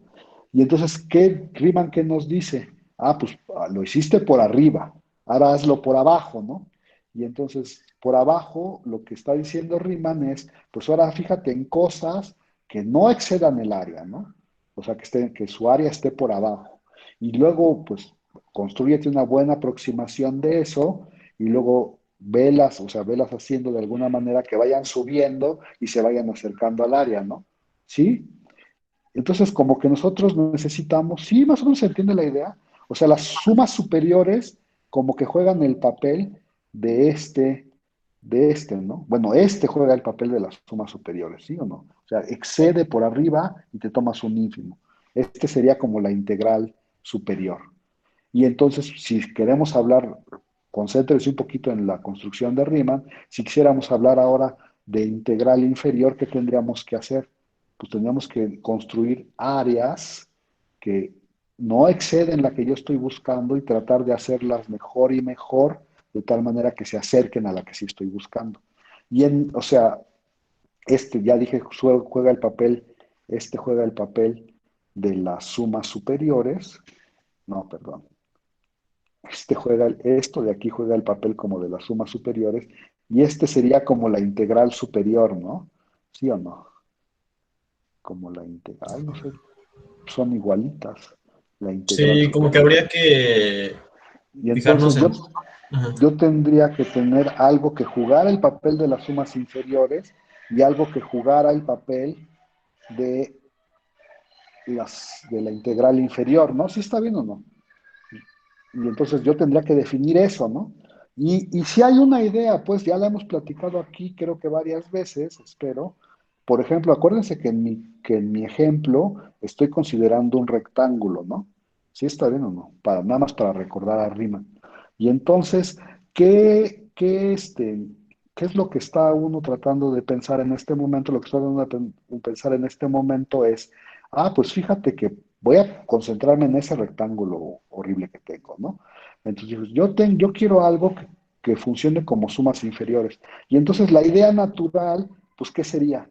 Y entonces, Riemann, ¿qué nos dice? Pues lo hiciste por arriba, ahora hazlo por abajo, ¿no? Y entonces, por abajo, lo que está diciendo Riemann es, pues ahora fíjate en cosas que no excedan el área, ¿no? O sea, que su área esté por abajo. Y luego, pues, construyete una buena aproximación de eso y luego velas, o sea, velas haciendo de alguna manera que vayan subiendo y se vayan acercando al área, ¿no? ¿Sí? Entonces, como que nosotros necesitamos, sí, más o menos se entiende la idea, o sea, las sumas superiores como que juegan el papel de ¿no? Bueno, este juega el papel de las sumas superiores, ¿sí o no? O sea, excede por arriba y te tomas un ínfimo. Este sería como la integral superior. Y entonces, si queremos hablar, concéntrese un poquito en la construcción de Riemann, si quisiéramos hablar ahora de integral inferior, ¿qué tendríamos que hacer? Pues tendríamos que construir áreas que no exceden la que yo estoy buscando y tratar de hacerlas mejor y mejor, de tal manera que se acerquen a la que sí estoy buscando. O sea, ya dije, juega el papel de las sumas superiores. No, perdón. Esto de aquí juega el papel como de las sumas superiores y este sería como la integral superior, ¿no? ¿Sí o no? Como la integral, no sé, son igualitas, la integral sí, como que superior. habría que Y fijarnos entonces en. Ajá. yo tendría que tener algo que jugara el papel de las sumas inferiores y algo que jugara el papel de de la integral inferior, ¿no? ¿Sí está bien o no? Y entonces yo tendría que definir eso, ¿no? Y si hay una idea, pues ya la hemos platicado aquí, creo que varias veces, espero. Por ejemplo, acuérdense que en mi ejemplo estoy considerando un rectángulo, ¿no? ¿Sí está bien o no? Nada más para recordar a Riemann. Y entonces, ¿qué es lo que está uno tratando de pensar en este momento? Lo que está tratando de pensar en este momento es, pues fíjate que voy a concentrarme en ese rectángulo horrible que tengo, ¿no? Entonces, yo quiero algo que funcione como sumas inferiores. Y entonces la idea natural, pues, ¿qué sería?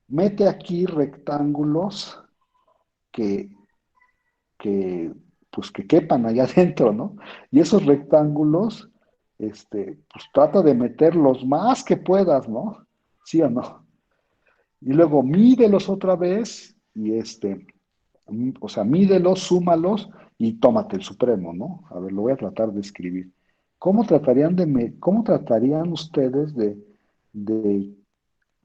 Mete aquí rectángulos que, que, pues, que quepan allá adentro, ¿no? Y esos rectángulos, pues trata de meter los más que puedas, ¿no? ¿Sí o no? Y luego mídelos otra vez y o sea, mídelos, súmalos y tómate el supremo, ¿no? A ver, lo voy a tratar de escribir. ¿Cómo tratarían ustedes de,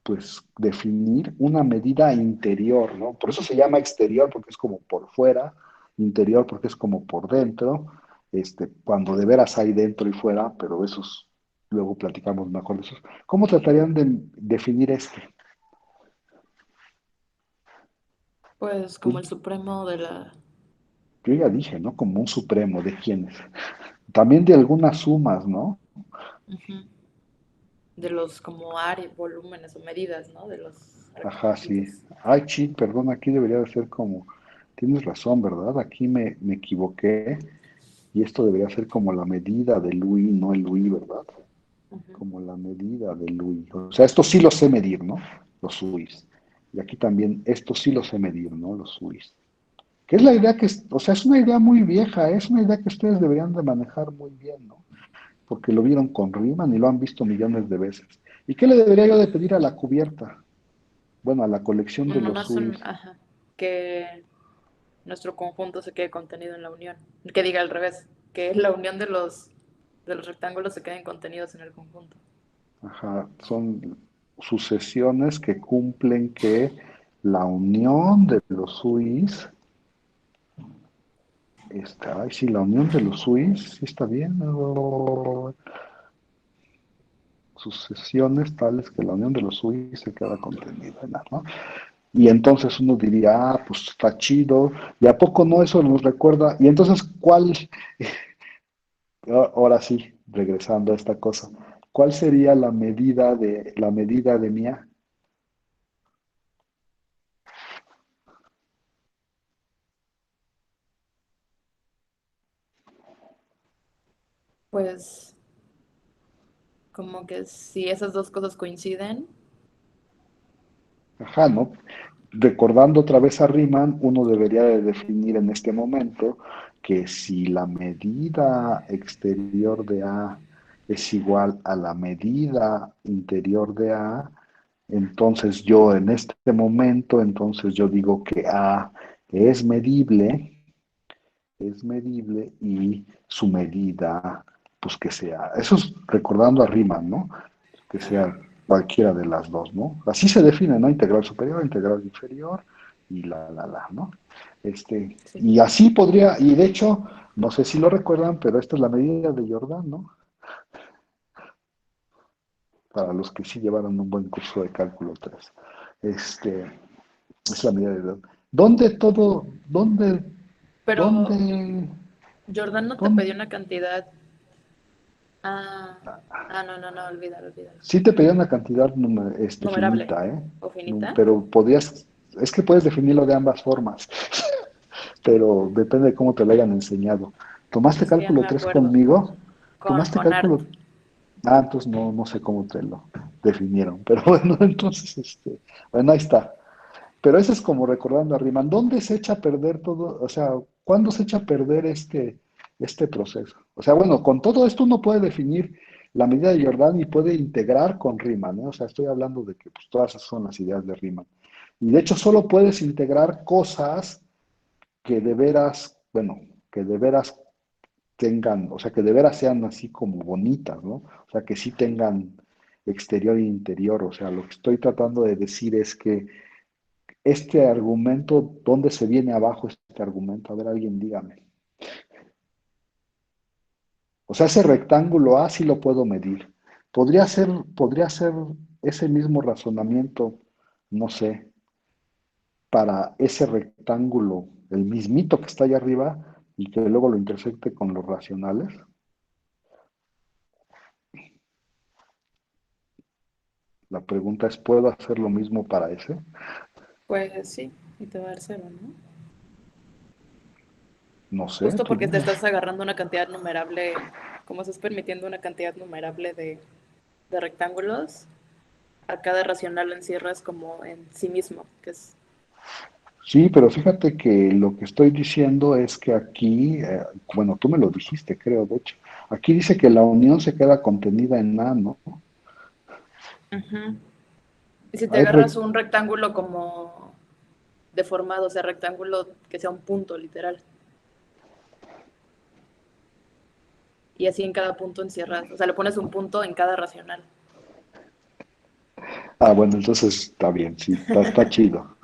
pues, definir una medida interior, ¿no? Por eso se llama exterior, porque es como por fuera, interior, porque es como por dentro, cuando de veras hay dentro y fuera, pero esos, luego platicamos mejor de esos. ¿Cómo tratarían de definir este? Pues Pues como el supremo de la... yo ya dije, ¿no? Como un supremo, ¿de quiénes? También de algunas sumas, ¿no? Ujú, de los como áreas, volúmenes o medidas, ¿no? De los Ajá, sí. rectángulos. Ay, sí, perdón, aquí debería de ser como, tienes razón, ¿verdad? Aquí me equivoqué y esto debería ser como la medida de Louis, no el Louis, ¿verdad? Ujú. Como la medida de Louis. O sea, esto sí lo sé medir, ¿no? Los Louis. Y aquí también, esto sí lo sé medir, ¿no? Los Louis. Que es la idea que, o sea, es una idea muy vieja, es una idea que ustedes deberían de manejar muy bien, ¿no? Porque lo vieron con Riemann y lo han visto millones de veces. ¿Y qué le debería yo de pedir a la cubierta? Bueno, a la colección de Bueno, no los es un... Suis. Ajá, que nuestro conjunto se quede contenido en la unión. Que diga al revés, que la unión de los rectángulos se queden contenidos en el conjunto. Ajá, son sucesiones que cumplen que la unión de los Suis, ay, sí, la unión de los Suis, sí está bien. Sucesiones tales que la unión de los Suis se queda contenida en A, ¿no? Y entonces uno diría, ah, pues está chido, y a poco no eso nos recuerda, y entonces, ahora sí, regresando a esta cosa, ¿cuál sería la medida de mi A? Pues como que si esas dos cosas coinciden, Ajá, ¿no? Recordando otra vez a Riemann, uno debería de definir en este momento que si la medida exterior de A es igual a la medida interior de A, entonces yo en este momento, entonces yo digo que A es medible y su medida, pues que sea, eso es recordando a Riemann, ¿no? Que sea cualquiera de las dos, ¿no? Así se define, ¿no? Integral superior, integral inferior y ¿no? sí. Y así podría, y de hecho, no sé si lo recuerdan, pero esta es la medida de Jordan, ¿no? Para los que sí llevaron un buen curso de cálculo 3. Es la medida de Jordan. Pero ¿Dónde, Jordan no te dónde? pidió una cantidad. Ah, no, no, no, olvídalo, olvídalo. Sí te pedía una cantidad Numerable finita, ¿eh? o finita. Pero es que puedes definirlo de ambas formas, pero depende de cómo te lo hayan enseñado. ¿Tomaste Es que ya no cálculo me 3 acuerdo. conmigo? ¿Tomaste Con Art. cálculo? Ah, entonces no sé cómo te lo definieron, pero bueno, entonces, bueno, ahí está. Pero eso es como recordando a Riemann. ¿Dónde se echa a perder todo? O sea, ¿cuándo se echa a perder este proceso? O sea, bueno, con todo esto uno puede definir la medida de Jordan y puede integrar con Riemann, ¿eh? O sea, estoy hablando de que pues, todas esas son las ideas de Riemann. Y de hecho solo puedes integrar cosas que de veras, bueno, que de veras tengan, o sea, que de veras sean así como bonitas, ¿no? O sea, que sí tengan exterior e interior. O sea, lo que estoy tratando de decir es que este argumento, ¿dónde se viene abajo este argumento? A ver, alguien dígame. O sea, ese rectángulo A sí lo puedo medir. Podría ser ese mismo razonamiento, no sé, para ese rectángulo, el mismito que está allá arriba y que luego lo intersecte con los racionales. La pregunta es, ¿puedo hacer lo mismo para ese? Pues sí, y te va a dar cero, ¿no? No sé, Justo tú porque te dime. estás agarrando una cantidad numerable, como estás permitiendo una cantidad numerable de rectángulos, a cada racional lo encierras como en sí mismo, que es Sí, pero fíjate que lo que estoy diciendo es que aquí, bueno, tú me lo dijiste, creo, de hecho, aquí dice que la unión se queda contenida en A, ¿no? Ujú. Y si te Hay agarras re- un rectángulo como deformado, o sea, rectángulo que sea un punto literal, y así en cada punto encierras, o sea, le pones un punto en cada racional. bueno, entonces está bien, sí, está chido.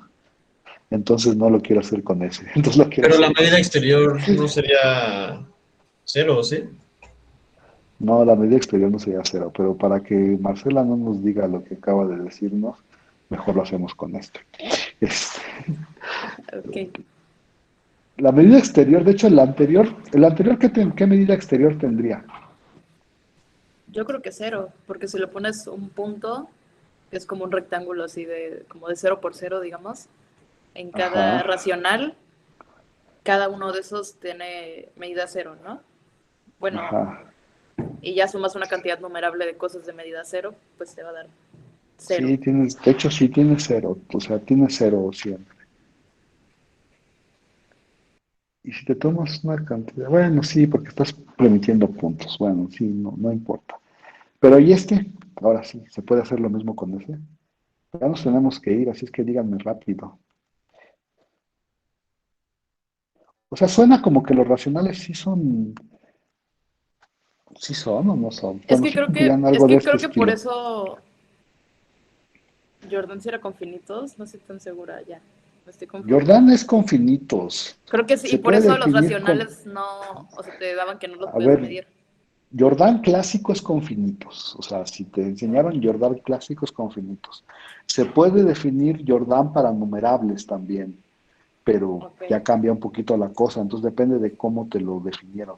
Entonces no lo quiero hacer con ese, entonces lo quiero Pero la hacer con medida este. exterior no sería cero, ¿sí? No, la medida exterior no sería cero, pero para que Marcela no nos diga lo que acaba de decirnos, mejor lo hacemos con este. Es- Ok, la medida exterior, de hecho, el anterior ¿qué medida exterior tendría? yo creo que cero, porque si le pones un punto, que es como un rectángulo así de, como de 0 por 0, digamos, en cada Ajá, racional, cada uno de esos tiene medida cero, ¿no? Bueno, ajá. y ya sumas una cantidad numerable de cosas de medida cero, pues te va a dar cero. Sí, de hecho sí tiene cero, o sea, tiene cero siempre. Y si te tomas una cantidad, bueno, sí, porque estás permitiendo puntos, bueno, sí, no, no importa. Pero ¿y este? Ahora sí, ¿se puede hacer lo mismo con ese? Ya nos tenemos que ir, así es que díganme rápido. O sea, suena como que los racionales sí son o no son. Bueno, sí cumplirán Es algo de que este creo que por estilo. eso Jordan sí era con finitos, no estoy tan segura ya, me estoy confundiendo. Jordan es con finitos. Creo que sí, y Se por puede eso los definir con, racionales no, o sea, te daban que no los a podías ver, medir. Jordan clásico es con finitos. O sea, si te enseñaron Jordan clásico es con finitos. Se puede definir Jordan para numerables también, pero Ok. ya cambia un poquito la cosa. Entonces depende de cómo te lo definieron.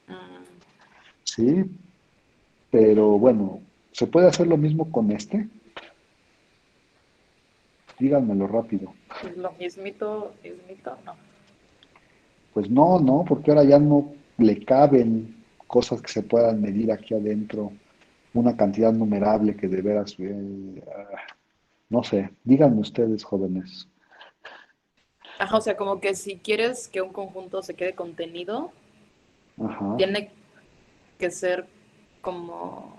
Mm, Sí, pero bueno, ¿se puede hacer lo mismo con este? Díganmelo rápido. pues lo mismito, no. Pues no, no, porque ahora ya no le caben cosas que se puedan medir aquí adentro, una cantidad numerable que de veras, no sé, díganme ustedes, jóvenes. Ajá, o sea, como que si quieres que un conjunto se quede contenido, Ajá. tiene que ser como,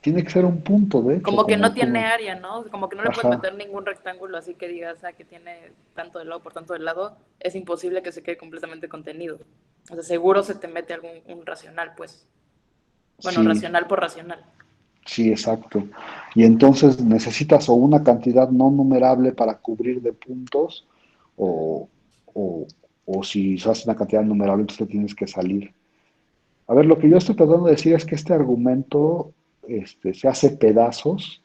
Tiene que ser un punto, de hecho, como que no como tiene tú. área, ¿no? Como que no le puedes Ajá. meter ningún rectángulo así que digas, que tiene tanto de lado por tanto de lado, es imposible que se quede completamente contenido. O sea, seguro se te mete algún un racional, pues. Bueno, Sí, racional por racional. sí, exacto. Y entonces necesitas o una cantidad no numerable para cubrir de puntos, o, o, o si haces una cantidad numerable, entonces te tienes que salir. A ver, lo que yo estoy tratando de decir es que este argumento se hace pedazos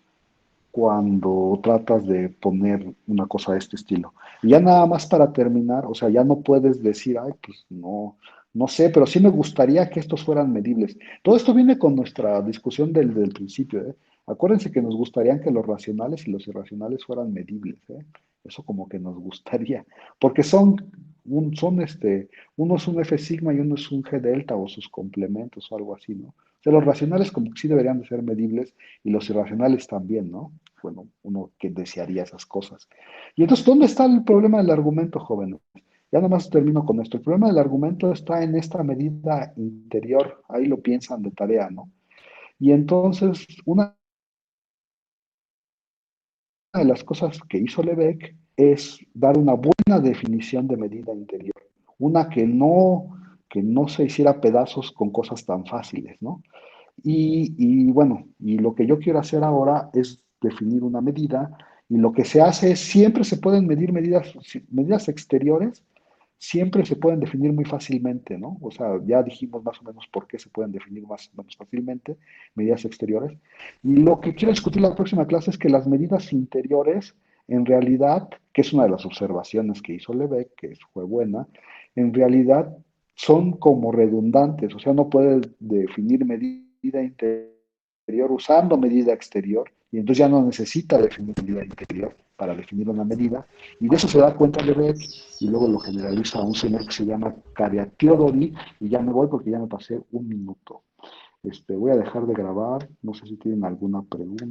cuando tratas de poner una cosa de este estilo. Y ya nada más para terminar, o sea, ya no puedes decir, ay, pues no, no sé, pero sí me gustaría que estos fueran medibles. Todo esto viene con nuestra discusión del principio, ¿eh? Acuérdense que nos gustaría que los racionales y los irracionales fueran medibles, ¿eh? Eso como que nos gustaría, porque uno es un F sigma y uno es un G delta o sus complementos o algo así, ¿no? O sea, los racionales como que sí deberían de ser medibles y los irracionales también, ¿no? Bueno, uno que desearía esas cosas. Y entonces, ¿dónde está el problema del argumento, jóvenes? Ya nomás termino con esto. El problema del argumento está en esta medida interior. Ahí lo piensan de tarea, ¿no? Y entonces, una de las cosas que hizo Lebec es dar una buena definición de medida interior. Una que no se hiciera pedazos con cosas tan fáciles, ¿no? Y bueno, y lo que yo quiero hacer ahora es definir una medida, y lo que se hace es, siempre se pueden medir medidas exteriores, siempre se pueden definir muy fácilmente, ¿no? O sea, ya dijimos más o menos por qué se pueden definir más o menos fácilmente medidas exteriores. Y lo que quiero discutir la próxima clase es que las medidas interiores, en realidad, que es una de las observaciones que hizo Lebec, que fue buena, en realidad son como redundantes, o sea, no puedes definir medida interior usando medida exterior, y entonces ya no necesita definir medida interior para definir una medida, y de eso se da cuenta Lebec, y luego lo generaliza a un señor que se llama Cariatiodori, y ya me voy porque ya me pasé un minuto. Voy a dejar de grabar, no sé si tienen alguna pregunta.